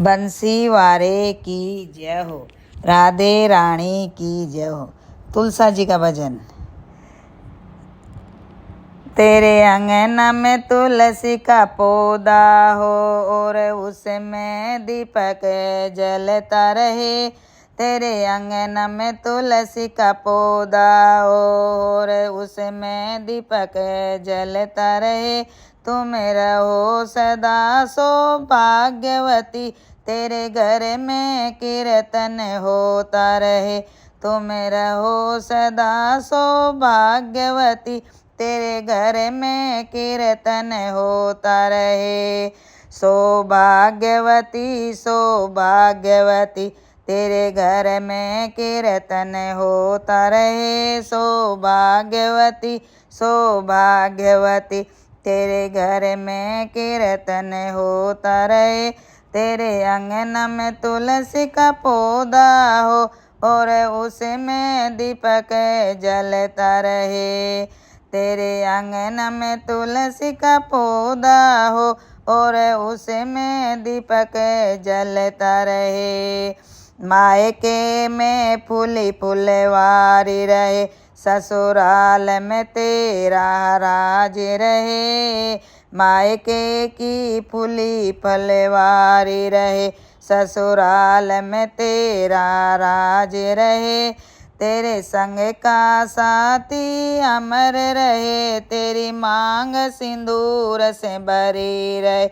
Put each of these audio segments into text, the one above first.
बंसी वारे की जय हो, राधे रानी की जय हो। तुलसा जी का भजन। तेरे अंगना में तुलसी का पौधा हो और उसमें दीपक जलता रहे। तेरे अंगना में तुलसी का पौधा हो और उसमें दीपक जलता रहे। तुम रहो सदा सौभाग्यवती, तेरे घर में कीर्तन होता रहे। तुम रहो सदा सौभाग्यवती, तेरे घर में कीर्तन होता रहे। सौभाग्यवती सौभाग्यवती, तेरे घर में कीर्तन होता रहे। सौभाग्यवती सौभाग्यवती, तेरे घर में कीर्तन होता रहे। तेरे अंगना में तुलसी का पौधा हो और उसमें दीपक जलता रहे। तेरे आंगन में तुलसी का पौधा हो और उसमें दीपक जलता रहे। मायके में फूली फुलवारी रहे, ससुराल में तेरा राज रहे। मायके की फूली फुलवारी रहे, ससुराल में तेरा राज रहे। तेरे संग का साथी अमर रहे, तेरी मांग सिंदूर से भरी रहे।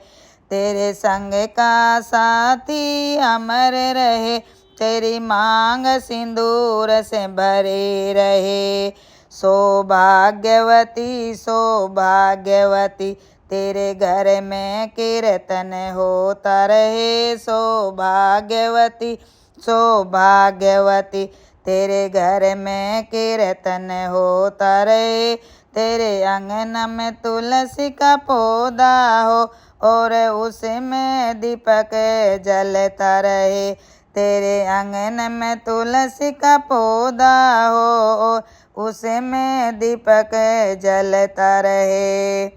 तेरे संग का साथी अमर रहे, तेरी मांग सिंदूर से भरी रहे। सौभाग्यवती सौभाग्यवती, तेरे घर में कीर्तन होता रहे। सौभाग्यवती सौभाग्यवती, तेरे घर में कीर्तन होता रहे। तेरे अंगना में तुलसी का पौधा हो और उसमें दीपक जलता रहे। तेरे आंगन में तुलसी का पौधा हो और उसमें दीपक जलता रहे।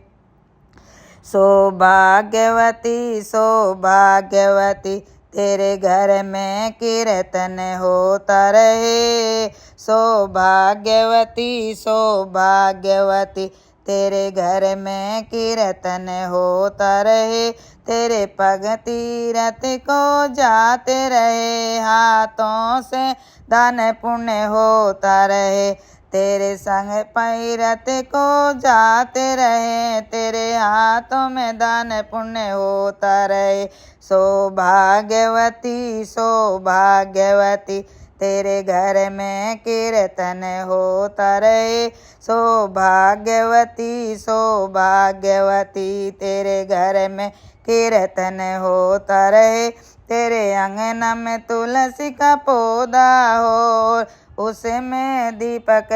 सौभाग्यवती सौभाग्यवती, तेरे घर में कीर्तन होता रहे। सौभाग्यवती सौभाग्यवती, तेरे घर में कीर्तन होता रहे। तेरे पग तीरथ को जाते रहे, हाथों से दान पुण्य होता रहे। तेरे संग पैरथ को जाते रहे, तेरे हाथों में दान पुण्य होता रहे। सौभाग्यवती सौभाग्यवती, तेरे घर में कीर्तन होता रहे। सौभाग्यवती सौभाग्यवती, तेरे घर में कीर्तन होता रहे। तेरे अंगना में तुलसी का पौधा हो, उसमें दीपक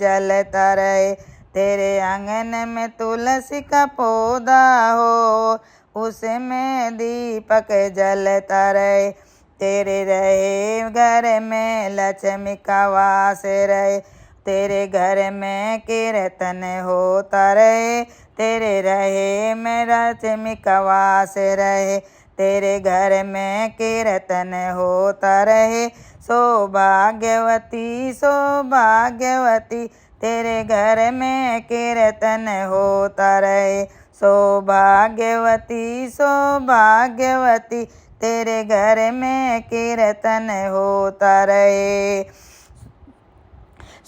जलता रहे। तेरे आंगन में तुलसी का पौधा हो, उसमें दीपक जलता रहे। तेरे रहे घर में लक्ष्मी का वास रहे, तेरे घर में कीर्तन होता रहे। तेरे रहे में लक्ष्मी का वास रहे, तेरे घर में कीर्तन होता रहे। सौभाग्यवती सौभाग्यवती, तेरे घर में कीर्तन होता रहे। सौभाग्यवती सौभाग्यवती, तेरे घर में कीर्तन होता रहे।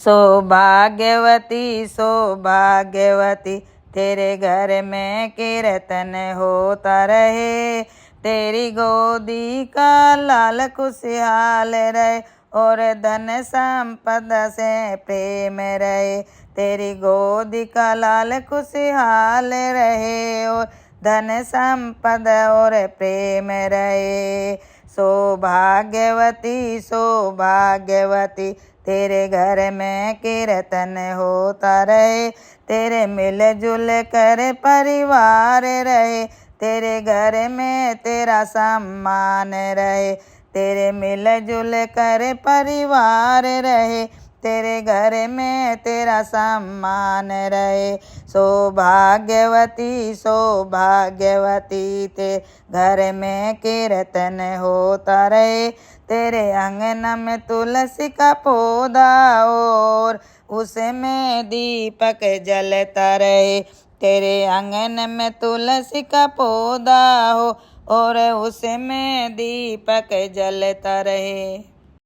सौभाग्यवती सौभाग्यवती, तेरे घर में कीर्तन होता रहे। तेरी गोदी का लाल खुशहाल रहे और धन संपदा से प्रेम रहे। तेरी गोदी का लाल खुशहाल रहे और धन संपदा और प्रेम रहे। सौभाग्यवती सौभाग्यवती, तेरे घर में कीर्तन होता रहे। तेरे मिलजुल कर परिवार रहे, तेरे घर में तेरा सम्मान रहे। तेरे मिलजुल कर परिवार रहे, तेरे घर में तेरा सम्मान रहे। सौभाग्यवती सौभाग्यवती ते घर में कीर्तन होता रहे। तेरे आंगन में तुलसी का पौधा और उसमें दीपक जलता रहे। तेरे आंगन में तुलसी का पौधा हो और उसमें दीपक जलता रहे।